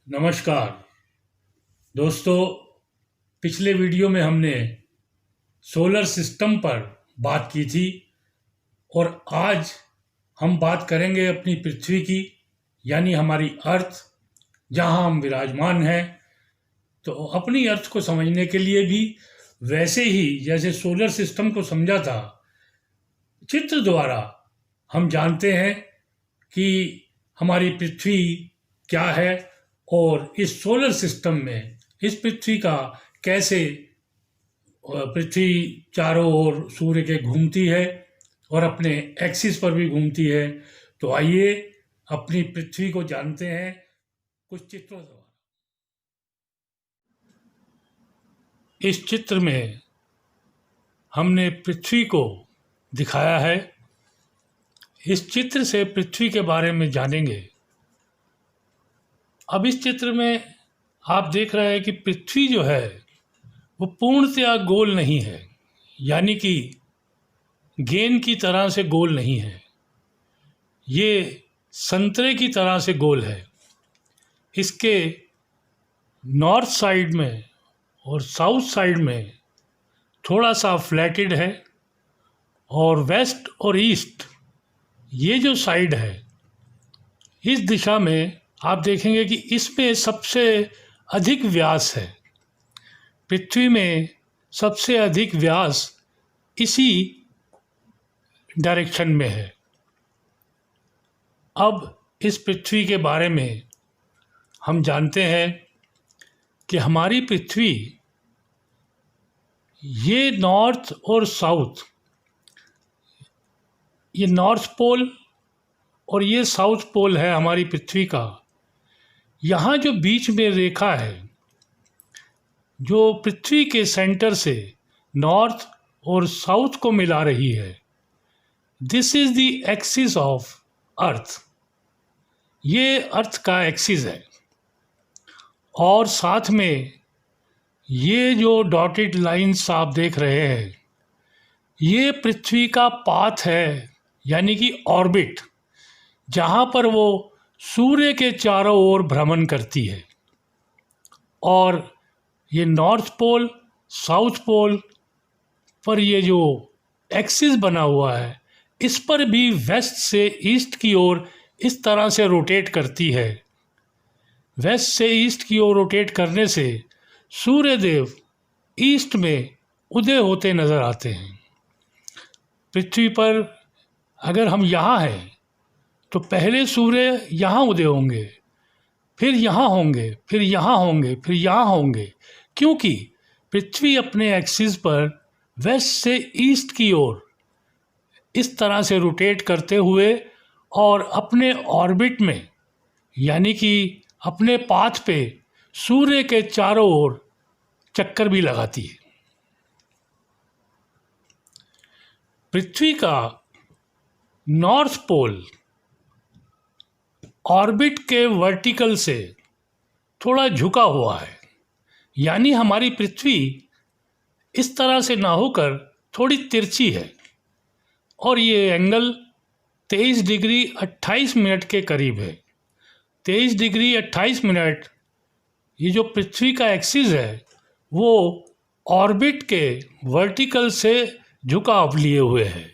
नमस्कार दोस्तों। पिछले वीडियो में हमने सोलर सिस्टम पर बात की थी और आज हम बात करेंगे अपनी पृथ्वी की, यानी हमारी अर्थ, जहां हम विराजमान हैं। तो अपनी अर्थ को समझने के लिए भी वैसे ही जैसे सोलर सिस्टम को समझा था, चित्र द्वारा हम जानते हैं कि हमारी पृथ्वी क्या है और इस सोलर सिस्टम में इस पृथ्वी का कैसे पृथ्वी चारों ओर सूर्य के घूमती है और अपने एक्सिस पर भी घूमती है। तो आइए अपनी पृथ्वी को जानते हैं कुछ चित्रों द्वारा। इस चित्र में हमने पृथ्वी को दिखाया है। इस चित्र से पृथ्वी के बारे में जानेंगे। अब इस चित्र में आप देख रहे हैं कि पृथ्वी जो है वो पूर्णतया गोल नहीं है, यानी कि गेंद की तरह से गोल नहीं है, ये संतरे की तरह से गोल है। इसके नॉर्थ साइड में और साउथ साइड में थोड़ा सा फ्लैटेड है और वेस्ट और ईस्ट ये जो साइड है, इस दिशा में आप देखेंगे कि इसमें सबसे अधिक व्यास है। पृथ्वी में सबसे अधिक व्यास इसी डायरेक्शन में है। अब इस पृथ्वी के बारे में हम जानते हैं कि हमारी पृथ्वी ये नॉर्थ और साउथ, ये नॉर्थ पोल और ये साउथ पोल है हमारी पृथ्वी का। यहाँ जो बीच में रेखा है जो पृथ्वी के सेंटर से नॉर्थ और साउथ को मिला रही है, this is the axis of earth. ये अर्थ का एक्सिस है और साथ में ये जो डॉटेड लाइंस आप देख रहे हैं, ये पृथ्वी का पाथ है, यानी कि ऑर्बिट, जहाँ पर वो सूर्य के चारों ओर भ्रमण करती है। और ये नॉर्थ पोल साउथ पोल पर ये जो एक्सिस बना हुआ है, इस पर भी वेस्ट से ईस्ट की ओर इस तरह से रोटेट करती है। वेस्ट से ईस्ट की ओर रोटेट करने से सूर्य देव ईस्ट में उदय होते नज़र आते हैं। पृथ्वी पर अगर हम यहाँ हैं तो पहले सूर्य यहाँ उदय होंगे, फिर यहाँ होंगे, फिर यहाँ होंगे, फिर यहाँ होंगे, क्योंकि पृथ्वी अपने एक्सिस पर वेस्ट से ईस्ट की ओर इस तरह से रोटेट करते हुए और अपने ऑर्बिट में, यानी कि अपने पाथ पे सूर्य के चारों ओर चक्कर भी लगाती है। पृथ्वी का नॉर्थ पोल ऑर्बिट के वर्टिकल से थोड़ा झुका हुआ है, यानी हमारी पृथ्वी इस तरह से ना होकर थोड़ी तिरछी है और ये एंगल 23 डिग्री 28 मिनट के करीब है। 23 डिग्री 28 मिनट ये जो पृथ्वी का एक्सिस है वो ऑर्बिट के वर्टिकल से झुकाव लिए हुए है।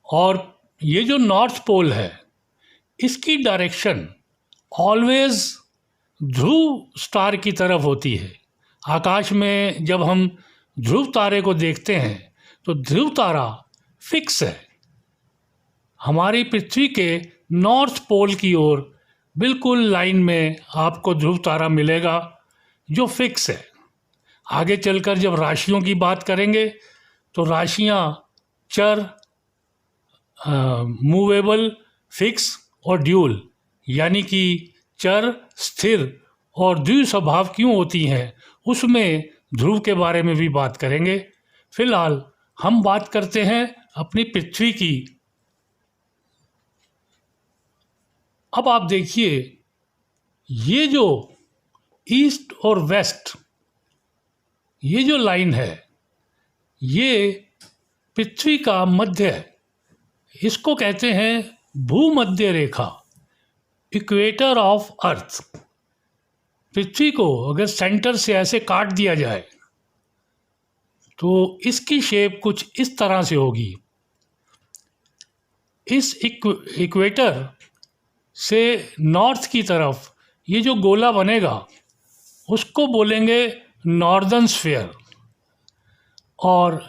और ये जो नॉर्थ पोल है, इसकी डायरेक्शन ऑलवेज ध्रुव स्टार की तरफ होती है। आकाश में जब हम ध्रुव तारे को देखते हैं तो ध्रुव तारा फिक्स है। हमारी पृथ्वी के नॉर्थ पोल की ओर बिल्कुल लाइन में आपको ध्रुव तारा मिलेगा जो फिक्स है। आगे चलकर जब राशियों की बात करेंगे तो राशियां चर, मूवेबल, फिक्स और ड्यूल, यानी कि चर, स्थिर और द्वि स्वभाव क्यों होती हैं, उसमें ध्रुव के बारे में भी बात करेंगे। फिलहाल हम बात करते हैं अपनी पृथ्वी की। अब आप देखिए, ये जो ईस्ट और वेस्ट ये जो लाइन है, ये पृथ्वी का मध्य है। इसको कहते हैं भूमध्य रेखा। Equator of earth. पृथ्वी को अगर सेंटर से ऐसे काट दिया जाए तो इसकी शेप कुछ इस तरह से होगी। इस इक्वेटर से नॉर्थ की तरफ ये जो गोला बनेगा उसको बोलेंगे नॉर्दर्न स्फीयर, और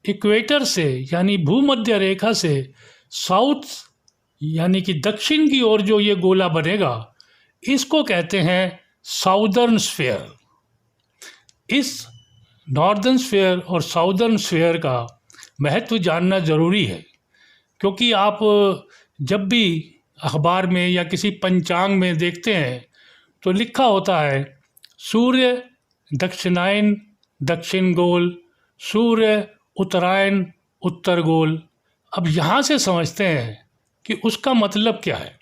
इक्वेटर से यानी भूमध्य रेखा से साउथ यानी कि दक्षिण की ओर जो ये गोला बनेगा इसको कहते हैं साउदर्न स्फीयर। इस नॉर्दर्न स्फीयर और साउदर्न स्फीयर का महत्व जानना ज़रूरी है, क्योंकि आप जब भी अखबार में या किसी पंचांग में देखते हैं तो लिखा होता है सूर्य दक्षिणायन दक्षिण गोल, सूर्य उत्तरायण उत्तर गोल। अब यहाँ से समझते हैं कि उसका मतलब क्या है।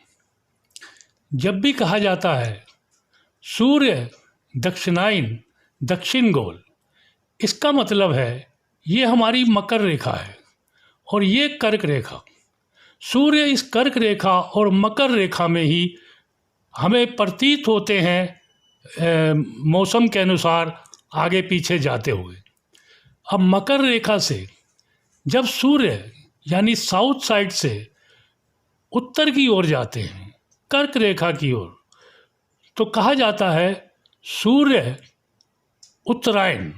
जब भी कहा जाता है सूर्य दक्षिणायन दक्षिण गोल, इसका मतलब है ये हमारी मकर रेखा है और ये कर्क रेखा। सूर्य इस कर्क रेखा और मकर रेखा में ही हमें प्रतीत होते हैं मौसम के अनुसार आगे पीछे जाते हुए। अब मकर रेखा से जब सूर्य यानी साउथ साइड से उत्तर की ओर जाते हैं कर्क रेखा की ओर, तो कहा जाता है सूर्य उत्तरायण,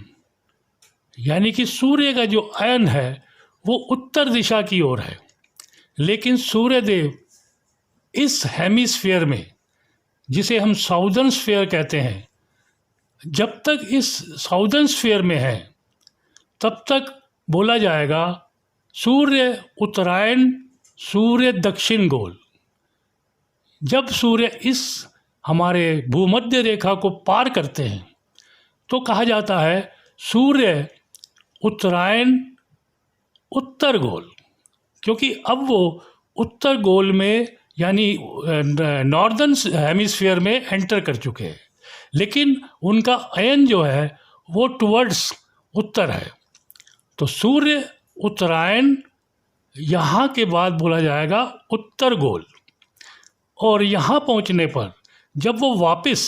यानी कि सूर्य का जो अयन है वो उत्तर दिशा की ओर है। लेकिन सूर्यदेव इस हेमिस्फीयर में, जिसे हम साउदर्न स्फीयर कहते हैं, जब तक इस साउदर्न स्फीयर में है तब तक बोला जाएगा सूर्य उत्तरायण सूर्य दक्षिण गोल। जब सूर्य इस हमारे भूमध्य रेखा को पार करते हैं तो कहा जाता है सूर्य उत्तरायण उत्तर गोल, क्योंकि अब वो उत्तर गोल में यानी नॉर्दर्न हेमिस्फीयर में एंटर कर चुके हैं, लेकिन उनका अयन जो है वो टुवर्ड्स उत्तर है। तो सूर्य उत्तरायण यहाँ के बाद बोला जाएगा उत्तर गोल, और यहाँ पहुँचने पर जब वो वापस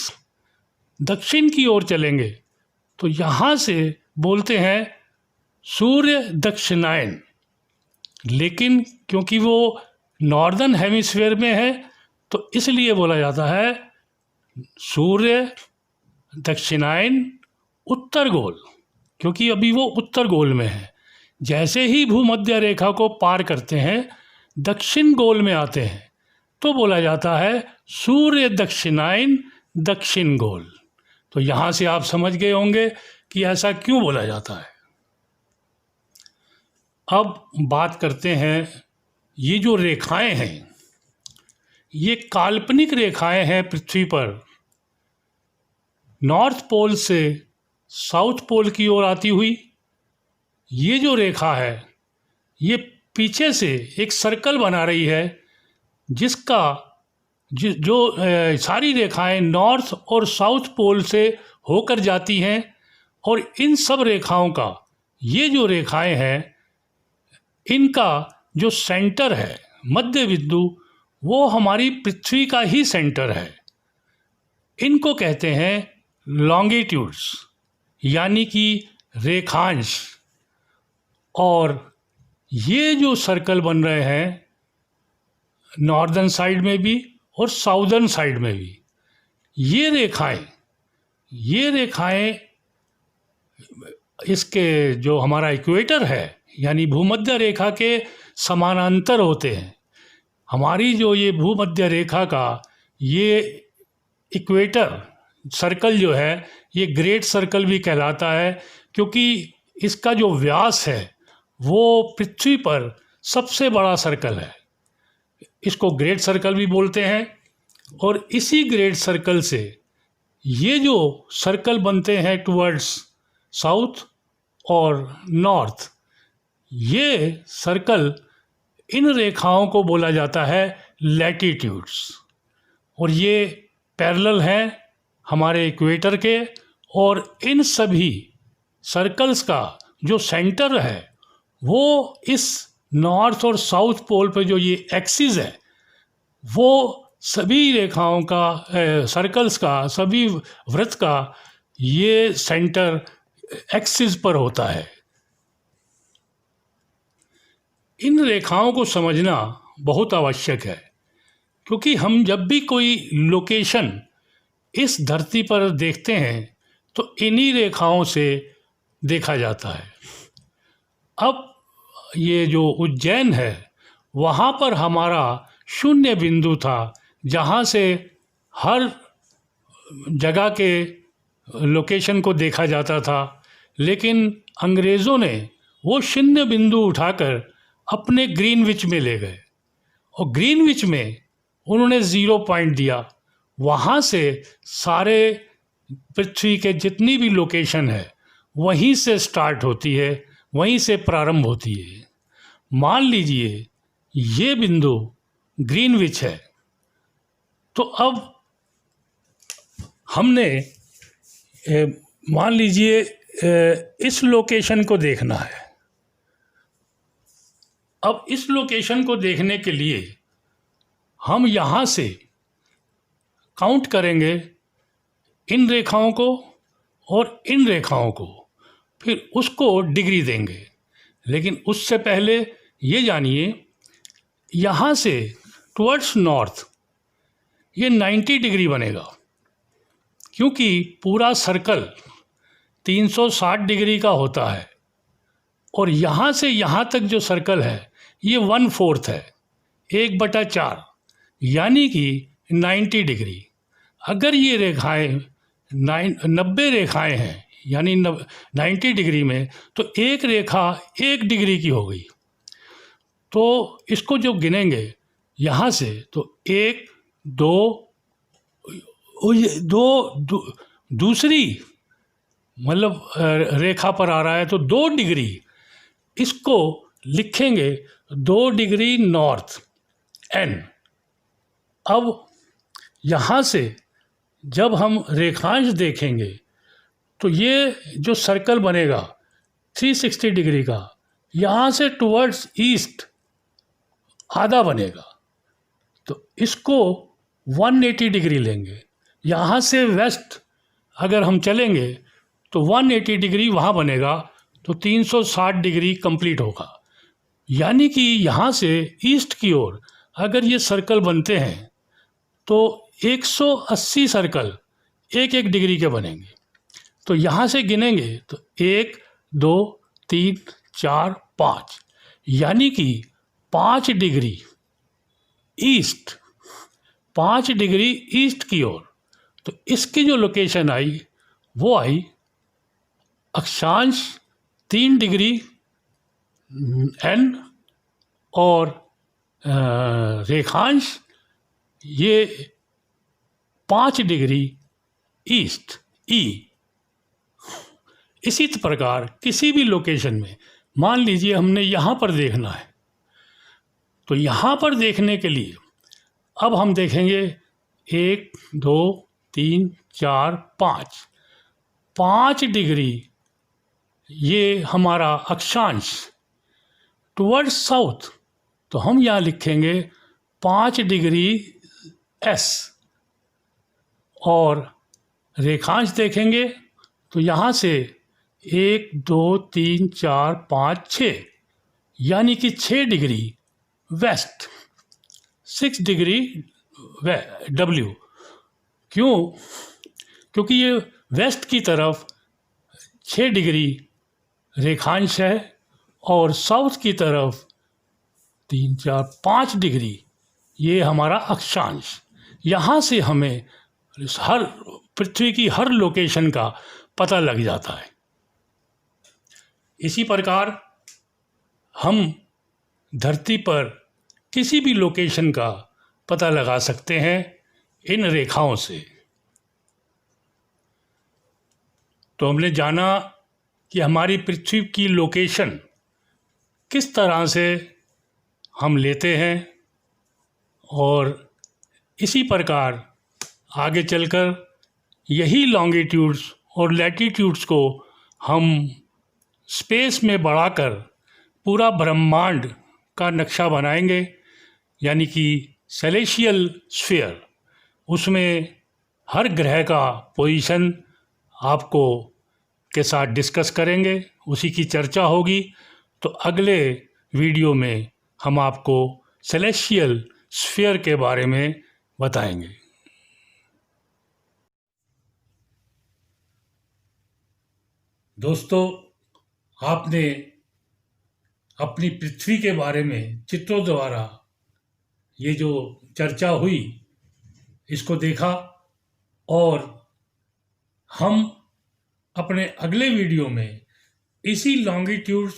दक्षिण की ओर चलेंगे तो यहाँ से बोलते हैं सूर्य दक्षिणायन। लेकिन क्योंकि वो नॉर्दर्न हेमिस्फीयर में है तो इसलिए बोला जाता है सूर्य दक्षिणायन उत्तर गोल, क्योंकि अभी वो उत्तर गोल में है। जैसे ही भूमध्य रेखा को पार करते हैं दक्षिण गोल में आते हैं तो बोला जाता है सूर्य दक्षिणायन दक्षिण गोल। तो यहाँ से आप समझ गए होंगे कि ऐसा क्यों बोला जाता है। अब बात करते हैं ये जो रेखाएं हैं ये काल्पनिक रेखाएं हैं पृथ्वी पर, नॉर्थ पोल से साउथ पोल की ओर आती हुई। ये जो रेखा है ये पीछे से एक सर्कल बना रही है जिसका जो सारी रेखाएं नॉर्थ और साउथ पोल से होकर जाती हैं, और इन सब रेखाओं का ये जो रेखाएं हैं इनका जो सेंटर है मध्य बिंदु वो हमारी पृथ्वी का ही सेंटर है। इनको कहते हैं लॉन्गिट्यूड्स यानी कि रेखांश। और ये जो सर्कल बन रहे हैं नॉर्दर्न साइड में भी और साउदर्न साइड में भी, ये रेखाएं इसके जो हमारा इक्वेटर है यानी भूमध्य रेखा के समानांतर होते हैं। हमारी जो ये भूमध्य रेखा का ये इक्वेटर सर्कल जो है ये ग्रेट सर्कल भी कहलाता है, क्योंकि इसका जो व्यास है वो पृथ्वी पर सबसे बड़ा सर्कल है। इसको ग्रेट सर्कल भी बोलते हैं। और इसी ग्रेट सर्कल से ये जो सर्कल बनते हैं टुवर्ड्स साउथ और नॉर्थ, ये सर्कल इन रेखाओं को बोला जाता है लैटिट्यूड्स, और ये पैरेलल हैं हमारे इक्वेटर के। और इन सभी सर्कल्स का जो सेंटर है वो इस नॉर्थ और साउथ पोल पे जो ये एक्सिस है वो सभी रेखाओं का, सर्कल्स का, सभी वृत्त का ये सेंटर एक्सिस पर होता है। इन रेखाओं को समझना बहुत आवश्यक है, क्योंकि हम जब भी कोई लोकेशन इस धरती पर देखते हैं तो इन्हीं रेखाओं से देखा जाता है। अब ये जो उज्जैन है, वहाँ पर हमारा शून्य बिंदु था, जहाँ से हर जगह के लोकेशन को देखा जाता था, लेकिन अंग्रेज़ों ने वो शून्य बिंदु उठाकर अपने ग्रीनविच में ले गए और ग्रीनविच में उन्होंने 0 पॉइंट दिया। वहाँ से सारे पृथ्वी के जितनी भी लोकेशन है वहीं से स्टार्ट होती है, वहीं से प्रारंभ होती है। मान लीजिए ये बिंदु ग्रीनविच है, तो अब हमने मान लीजिए इस लोकेशन को देखना है। अब इस लोकेशन को देखने के लिए हम यहाँ से काउंट करेंगे इन रेखाओं को और इन रेखाओं को, फिर उसको डिग्री देंगे। लेकिन उससे पहले ये जानिए, यहाँ से टुवर्ड्स नॉर्थ ये 90 डिग्री बनेगा, क्योंकि पूरा सर्कल 360 डिग्री का होता है और यहाँ से यहाँ तक जो सर्कल है ये 1/4 है, 1/4, यानी कि 90 डिग्री। अगर ये रेखाएं 90 रेखाएं हैं, यानी 90 डिग्री में, तो एक रेखा 1 डिग्री की हो गई। तो इसको जो गिनेंगे यहाँ से, तो 1, 2, दूसरी मतलब रेखा पर आ रहा है तो 2 डिग्री, इसको लिखेंगे 2 डिग्री नॉर्थ n। अब यहाँ से जब हम रेखांश देखेंगे तो ये जो सर्कल बनेगा 360 डिग्री का, यहाँ से टुवर्ड्स ईस्ट आधा बनेगा, तो इसको 180 डिग्री लेंगे। यहाँ से वेस्ट अगर हम चलेंगे तो 180 डिग्री वहाँ बनेगा, तो 360 डिग्री कंप्लीट होगा। यानी कि यहाँ से ईस्ट की ओर अगर ये सर्कल बनते हैं तो 180 सर्कल 1-1 डिग्री के बनेंगे। तो यहाँ से गिनेंगे तो 1, 2, 3, 4, 5, यानी कि 5 डिग्री ईस्ट, 5 डिग्री ईस्ट की ओर। तो इसकी जो लोकेशन आई वो आई अक्षांश 3 डिग्री n और रेखांश ये 5 डिग्री ईस्ट e। इसी प्रकार किसी भी लोकेशन में मान लीजिए हमने यहाँ पर देखना है, तो यहाँ पर देखने के लिए अब हम देखेंगे 1, 2, 3, 4, 5 डिग्री ये हमारा अक्षांश टुवर्ड्स साउथ, तो हम यहाँ लिखेंगे 5 डिग्री s। और रेखांश देखेंगे तो यहाँ से 1, 2, 3, 4, 5, 6, यानी कि 6 डिग्री वेस्ट, 6 डिग्री w। क्यों? क्योंकि ये वेस्ट की तरफ 6 डिग्री रेखांश है और साउथ की तरफ 3, 4, 5 डिग्री ये हमारा अक्षांश। यहाँ से हमें हर पृथ्वी की हर लोकेशन का पता लग जाता है। इसी प्रकार हम धरती पर किसी भी लोकेशन का पता लगा सकते हैं इन रेखाओं से। तो हमने जाना कि हमारी पृथ्वी की लोकेशन किस तरह से हम लेते हैं, और इसी प्रकार आगे चलकर यही लॉन्गिट्यूड्स और लैटिट्यूड्स को हम स्पेस में बढ़ाकर पूरा ब्रह्मांड का नक्शा बनाएंगे, यानी कि सेलेशियल स्फीयर, उसमें हर ग्रह का पोजीशन आपको के साथ डिस्कस करेंगे, उसी की चर्चा होगी। तो अगले वीडियो में हम आपको सेलेशियल स्फीयर के बारे में बताएंगे। दोस्तों, आपने अपनी पृथ्वी के बारे में चित्रों द्वारा ये जो चर्चा हुई इसको देखा, और हम अपने अगले वीडियो में इसी लॉन्गिट्यूड्स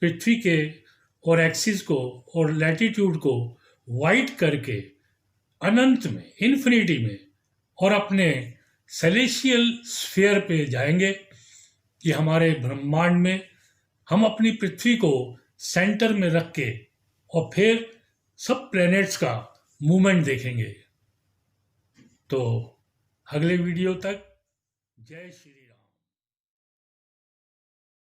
पृथ्वी के और एक्सिस को और लैटिट्यूड को वाइड करके अनंत में, इन्फिनिटी में, और अपने सेलेशियल स्फीयर पे जाएंगे कि हमारे ब्रह्मांड में हम अपनी पृथ्वी को सेंटर में रख के और फिर सब प्लैनेट्स का मूवमेंट देखेंगे। तो अगले वीडियो तक जय श्री राम।